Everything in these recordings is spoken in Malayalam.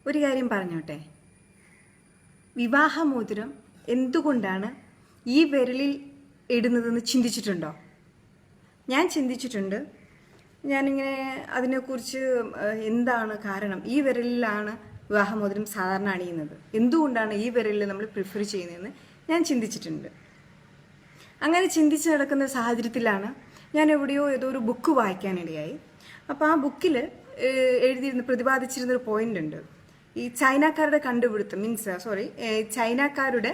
ഒരു കാര്യം പറഞ്ഞോട്ടെ, വിവാഹമോതിരം എന്തുകൊണ്ടാണ് ഈ വിരലിൽ ഇടുന്നതെന്ന് ചിന്തിച്ചിട്ടുണ്ടോ? ഞാൻ ചിന്തിച്ചിട്ടുണ്ട്. ഞാനിങ്ങനെ അതിനെക്കുറിച്ച് എന്താണ് കാരണം, ഈ വിരലിലാണ് വിവാഹമോതിരം സാധാരണ അണിയുന്നത്, എന്തുകൊണ്ടാണ് ഈ വിരലിൽ നമ്മൾ പ്രിഫർ ചെയ്യുന്നതെന്ന് ഞാൻ ചിന്തിച്ചിട്ടുണ്ട്. അങ്ങനെ ചിന്തിച്ച് നടക്കുന്ന സാഹചര്യത്തിലാണ് ഞാൻ എവിടെയോ ഏതോ ഒരു ബുക്ക് വായിക്കാനിടയായി. അപ്പോൾ ആ ബുക്കിൽ പ്രതിപാദിച്ചിരുന്നൊരു പോയിന്റ് ഉണ്ട്. ഈ ചൈനക്കാരുടെ കണ്ടുപിടുത്തം ചൈനക്കാരുടെ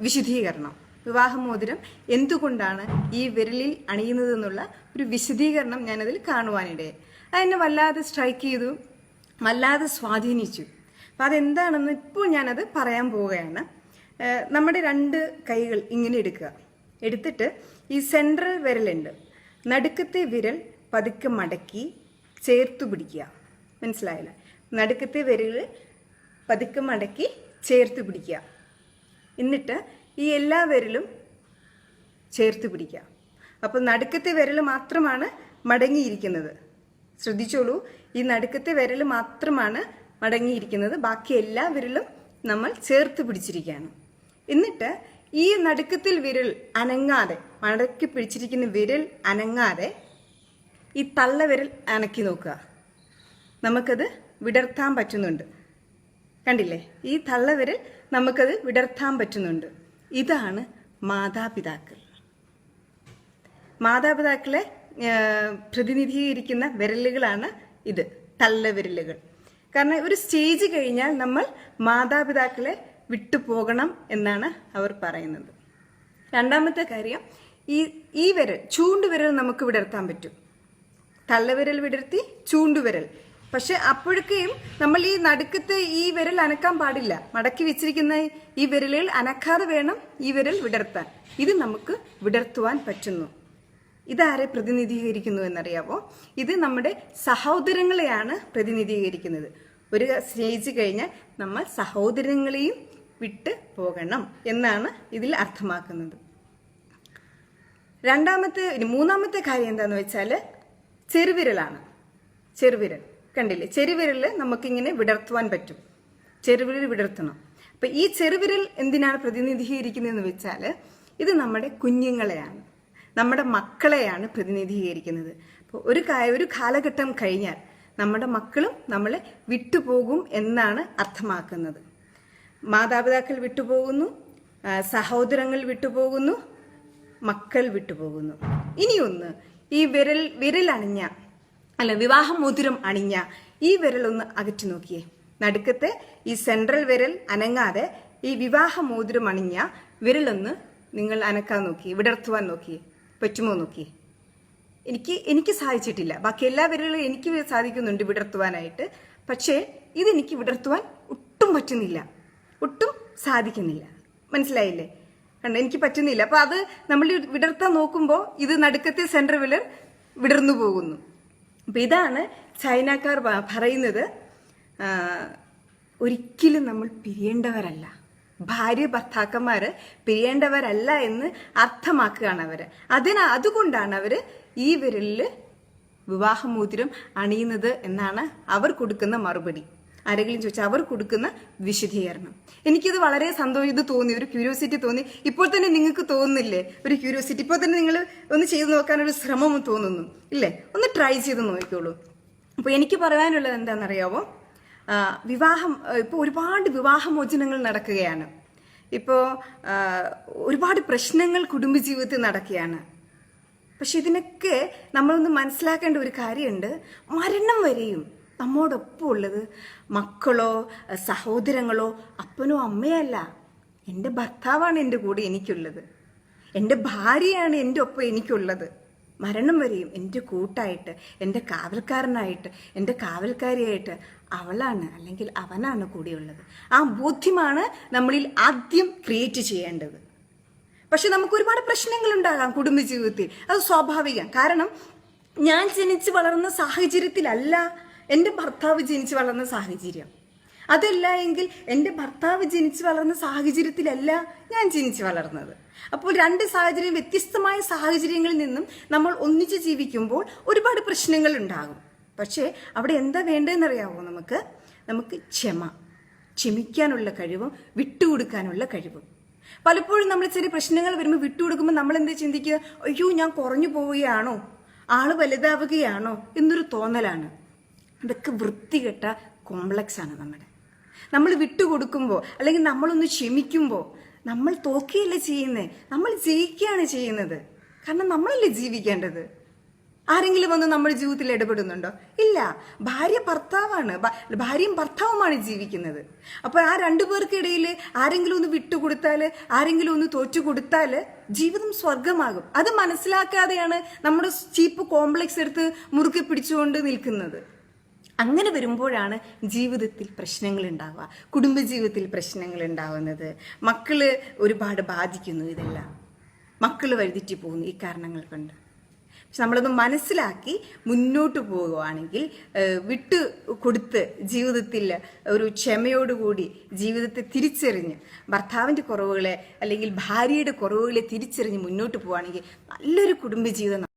വിശദീകരണം, വിവാഹമോതിരം എന്തുകൊണ്ടാണ് ഈ വിരലിൽ അണിയുന്നതെന്നുള്ള ഒരു വിശദീകരണം ഞാനതിൽ കാണുവാനിടയായി. അതെന്നെ വല്ലാതെ സ്ട്രൈക്ക് ചെയ്തു, വല്ലാതെ സ്വാധീനിച്ചു. അപ്പം അതെന്താണെന്ന് ഇപ്പോൾ ഞാനത് പറയാൻ പോവുകയാണ്. നമ്മുടെ രണ്ട് കൈകൾ ഇങ്ങനെ എടുക്കുക. എടുത്തിട്ട് ഈ സെൻട്രൽ വിരലുണ്ട്, നടുക്കത്തെ വിരൽ പതുക്കെ മടക്കി ചേർത്തു പിടിക്കുക. മനസ്സിലായില്ല? നടുക്കത്തെ വിരൽ പതുക്കെ മടക്കി ചേർത്ത് പിടിക്കുക. എന്നിട്ട് ഈ എല്ലാ വിരലും ചേർത്ത് പിടിക്കുക. അപ്പോൾ നടുക്കത്തെ വിരൽ മാത്രമാണ് മടങ്ങിയിരിക്കുന്നത്. ശ്രദ്ധിച്ചോളൂ, ഈ നടുക്കത്തെ വിരൽ മാത്രമാണ് മടങ്ങിയിരിക്കുന്നത്, ബാക്കി എല്ലാ വിരലും നമ്മൾ ചേർത്ത് പിടിച്ചിരിക്കുകയാണ്. എന്നിട്ട് ഈ നടുക്കത്തിൽ വിരൽ അനങ്ങാതെ, മടക്കി പിടിച്ചിരിക്കുന്ന വിരൽ അനങ്ങാതെ ഈ തള്ളവിരൽ അനക്കി നോക്കുക. നമുക്കത് വിടർത്താൻ പറ്റുന്നുണ്ട്. കണ്ടില്ലേ? ഈ തള്ളവിരൽ നമുക്കത് വിടർത്താൻ പറ്റുന്നുണ്ട്. ഇതാണ് മാതാപിതാക്കൾ. മാതാപിതാക്കളെ പ്രതിനിധീകരിക്കുന്ന വിരലുകളാണ് ഇത്, തള്ളവിരലുകൾ. കാരണം ഒരു സ്റ്റേജ് കഴിഞ്ഞാൽ നമ്മൾ മാതാപിതാക്കളെ വിട്ടുപോകണം എന്നാണ് അവർ പറയുന്നത്. രണ്ടാമത്തെ കാര്യം, ഈ വിരൽ, ചൂണ്ടുവിരൽ നമുക്ക് വിടർത്താൻ പറ്റും. തള്ളവിരൽ വിടർത്തി ചൂണ്ടുവിരൽ. പക്ഷെ അപ്പോഴേക്കും നമ്മൾ ഈ നടുക്കത്തെ ഈ വിരൽ അനക്കാൻ പാടില്ല. മടക്കി വെച്ചിരിക്കുന്ന ഈ വിരലുകൾ അനക്കാതെ വേണം ഈ വിരൽ വിടർത്താൻ. ഇത് നമുക്ക് വിടർത്തുവാൻ പറ്റുന്നു. ഇതാരെ പ്രതിനിധീകരിക്കുന്നു എന്നറിയാമോ? ഇത് നമ്മുടെ സഹോദരങ്ങളെയാണ് പ്രതിനിധീകരിക്കുന്നത്. ഒരു സ്റ്റേജ് കഴിഞ്ഞാൽ നമ്മൾ സഹോദരങ്ങളെയും വിട്ട് പോകണം എന്നാണ് ഇതിൽ അർത്ഥമാക്കുന്നത്. മൂന്നാമത്തെ കാര്യം എന്താന്ന് വെച്ചാൽ ചെറുവിരലാണ്. ചെറുവിരൽ കണ്ടില്ലേ? ചെറുവിരല് നമുക്കിങ്ങനെ വിടർത്തുവാൻ പറ്റും. ചെറുവിരൽ വിടർത്തണം. അപ്പൊ ഈ ചെറുവിരൽ എന്തിനാണ് പ്രതിനിധീകരിക്കുന്നതെന്ന് വെച്ചാൽ ഇത് നമ്മുടെ കുഞ്ഞുങ്ങളെയാണ്, നമ്മുടെ മക്കളെയാണ് പ്രതിനിധീകരിക്കുന്നത്. അപ്പോൾ ഒരു കാലഘട്ടം കഴിഞ്ഞാൽ നമ്മുടെ മക്കളും നമ്മളെ വിട്ടുപോകും എന്നാണ് അർത്ഥമാക്കുന്നത്. മാതാപിതാക്കൾ വിട്ടുപോകുന്നു, സഹോദരങ്ങൾ വിട്ടുപോകുന്നു, മക്കൾ വിട്ടുപോകുന്നു. ഇനിയൊന്ന്, ഈ വിരൽ അണിഞ്ഞ വിവാഹമോതിരം അണിഞ്ഞ ഈ വിരലൊന്ന് അകറ്റി നോക്കിയേ. നടുക്കത്തെ ഈ സെൻട്രൽ വിരൽ അനങ്ങാതെ ഈ വിവാഹമോതിരം അണിഞ്ഞ വിരലൊന്ന് നിങ്ങൾ അനക്കാൻ നോക്കിയേ, വിടർത്തുവാൻ നോക്കിയേ. പറ്റുമോ നോക്കിയേ? എനിക്ക് സാധിച്ചിട്ടില്ല. ബാക്കി എല്ലാ വിരലുകളും എനിക്ക് സാധിക്കുന്നുണ്ട് വിടർത്തുവാനായിട്ട്. പക്ഷേ ഇതെനിക്ക് വിടർത്തുവാൻ ഒട്ടും പറ്റുന്നില്ല, ഒട്ടും സാധിക്കുന്നില്ല. മനസ്സിലായില്ലേ? കണ്ടോ, എനിക്ക് പറ്റുന്നില്ല. അപ്പൊ അത് നമ്മൾ വിടർത്താൻ നോക്കുമ്പോൾ ഇത് നടുക്കത്തെ സെൻട്രൽ വിരൽ വിടർന്നു പോകുന്നു. അപ്പൊ ഇതാണ് ചൈനക്കാർ പറയുന്നത്, ഒരിക്കലും നമ്മൾ പിരിയേണ്ടവരല്ല, ഭാര്യ ഭർത്താക്കന്മാര് പിരിയേണ്ടവരല്ല എന്ന് അർത്ഥമാക്കുകയാണ് അവര്. അതുകൊണ്ടാണ് അവര് ഈ വിരലില് വിവാഹമോതിരം അണിയുന്നത് എന്നാണ് അവർ കൊടുക്കുന്ന മറുപടി. ആരെങ്കിലും ചോദിച്ചാൽ അവർ കൊടുക്കുന്ന വിശദീകരണം. എനിക്കിത് വളരെ ഇത് തോന്നി, ഒരു ക്യൂരിയോസിറ്റി തോന്നി. ഇപ്പോൾ തന്നെ നിങ്ങൾക്ക് തോന്നുന്നില്ലേ ഒരു ക്യൂരിയോസിറ്റി? ഇപ്പോൾ തന്നെ നിങ്ങൾ ഒന്ന് ചെയ്തു നോക്കാനൊരു ശ്രമം തോന്നുന്നു ഇല്ലേ? ഒന്ന് ട്രൈ ചെയ്ത് നോക്കിക്കോളൂ. അപ്പോൾ എനിക്ക് പറയാനുള്ളത് എന്താണെന്നറിയാമോ? ഇപ്പോൾ ഒരുപാട് വിവാഹമോചനങ്ങൾ നടക്കുകയാണ്. ഇപ്പോൾ ഒരുപാട് പ്രശ്നങ്ങൾ കുടുംബജീവിതത്തിൽ നടക്കുകയാണ്. പക്ഷെ ഇതിനൊക്കെ നമ്മളൊന്ന് മനസ്സിലാക്കേണ്ട ഒരു കാര്യമുണ്ട്. മരണം വരെയും നമ്മോടൊപ്പം ഉള്ളത് മക്കളോ സഹോദരങ്ങളോ അപ്പനോ അമ്മയല്ല, എൻ്റെ ഭർത്താവാണ് എൻ്റെ കൂടെ എനിക്കുള്ളത്, എൻ്റെ ഭാര്യയാണ് എൻ്റെ ഒപ്പം എനിക്കുള്ളത്. മരണം വരെയും എൻ്റെ കൂട്ടായിട്ട്, എൻ്റെ കാവൽക്കാരനായിട്ട്, എൻ്റെ കാവൽക്കാരിയായിട്ട് അവളാണ് അല്ലെങ്കിൽ അവനാണ് കൂടെയുള്ളത്. ആ ബോധ്യമാണ് നമ്മളിൽ ആദ്യം ക്രിയേറ്റ് ചെയ്യേണ്ടത്. പക്ഷെ നമുക്ക് ഒരുപാട് പ്രശ്നങ്ങൾ ഉണ്ടാകാം കുടുംബജീവിതത്തിൽ, അത് സ്വാഭാവികം. കാരണം ഞാൻ ജനിച്ചു വളർന്ന സാഹചര്യത്തിലല്ല എൻ്റെ ഭർത്താവ് ജനിച്ചു വളർന്ന സാഹചര്യം. അതല്ല എങ്കിൽ എൻ്റെ ഭർത്താവ് ജനിച്ചു വളർന്ന സാഹചര്യത്തിലല്ല ഞാൻ ജനിച്ചു വളർന്നത്. അപ്പോൾ രണ്ട് സാഹചര്യം, വ്യത്യസ്തമായ സാഹചര്യങ്ങളിൽ നിന്നും നമ്മൾ ഒന്നിച്ച് ജീവിക്കുമ്പോൾ ഒരുപാട് പ്രശ്നങ്ങൾ ഉണ്ടാകും. പക്ഷേ അവിടെ എന്താ വേണ്ടതെന്നറിയാമോ? നമുക്ക് നമുക്ക് ക്ഷമിക്കാനുള്ള കഴിവും വിട്ടുകൊടുക്കാനുള്ള കഴിവും. പലപ്പോഴും നമ്മൾ ചെറിയ പ്രശ്നങ്ങൾ വരുമ്പോൾ വിട്ടുകൊടുക്കുമ്പോൾ നമ്മൾ എന്താ ചിന്തിക്കുക, അയ്യോ ഞാൻ കുറഞ്ഞു പോവുകയാണോ, ആള് വലുതാവുകയാണോ എന്നൊരു തോന്നലാണ്. അതൊക്കെ വൃത്തികെട്ട കോംപ്ലക്സ് ആണ് നമ്മൾ വിട്ടുകൊടുക്കുമ്പോൾ അല്ലെങ്കിൽ നമ്മളൊന്ന് ക്ഷമിക്കുമ്പോൾ നമ്മൾ തോക്കുകയല്ല ചെയ്യുന്നത്, നമ്മൾ ജയിക്കുകയാണ് ചെയ്യുന്നത്. കാരണം നമ്മളല്ലേ ജീവിക്കേണ്ടത്. ആരെങ്കിലും വന്ന് നമ്മുടെ ജീവിതത്തിൽ ഇടപെടുന്നുണ്ടോ? ഇല്ല. ഭാര്യ ഭർത്താവാണ്, ഭാര്യയും ഭർത്താവുമാണ് ജീവിക്കുന്നത്. അപ്പോൾ ആ രണ്ടുപേർക്കിടയിൽ ആരെങ്കിലും ഒന്ന് വിട്ടുകൊടുത്താൽ, ആരെങ്കിലും ഒന്ന് തോറ്റു കൊടുത്താൽ ജീവിതം സ്വർഗമാകും. അത് മനസ്സിലാക്കാതെയാണ് നമ്മുടെ ചീപ്പ് കോംപ്ലക്സ് എടുത്ത് മുറുകെ പിടിച്ചുകൊണ്ട് നിൽക്കുന്നത്. അങ്ങനെ വരുമ്പോഴാണ് ജീവിതത്തിൽ പ്രശ്നങ്ങൾ ഉണ്ടാവുക, കുടുംബജീവിതത്തിൽ പ്രശ്നങ്ങൾ ഉണ്ടാവുന്നത്. മക്കള് ഒരുപാട് ബാധിക്കുന്നു. ഇതെല്ലാം മക്കള് വഴിതെറ്റി പോകുന്നു ഈ കാരണങ്ങൾ കൊണ്ട്. പക്ഷെ നമ്മളത് മനസ്സിലാക്കി മുന്നോട്ട് പോവുകയാണെങ്കിൽ, വിട്ടു കൊടുത്ത് ജീവിതത്തിൽ ഒരു ക്ഷമയോടുകൂടി ജീവിതത്തെ തിരിച്ചറിഞ്ഞ് ഭർത്താവിൻ്റെ കുറവുകളെ അല്ലെങ്കിൽ ഭാര്യയുടെ കുറവുകളെ തിരിച്ചറിഞ്ഞ് മുന്നോട്ട് പോവുകയാണെങ്കിൽ നല്ലൊരു കുടുംബജീവിതം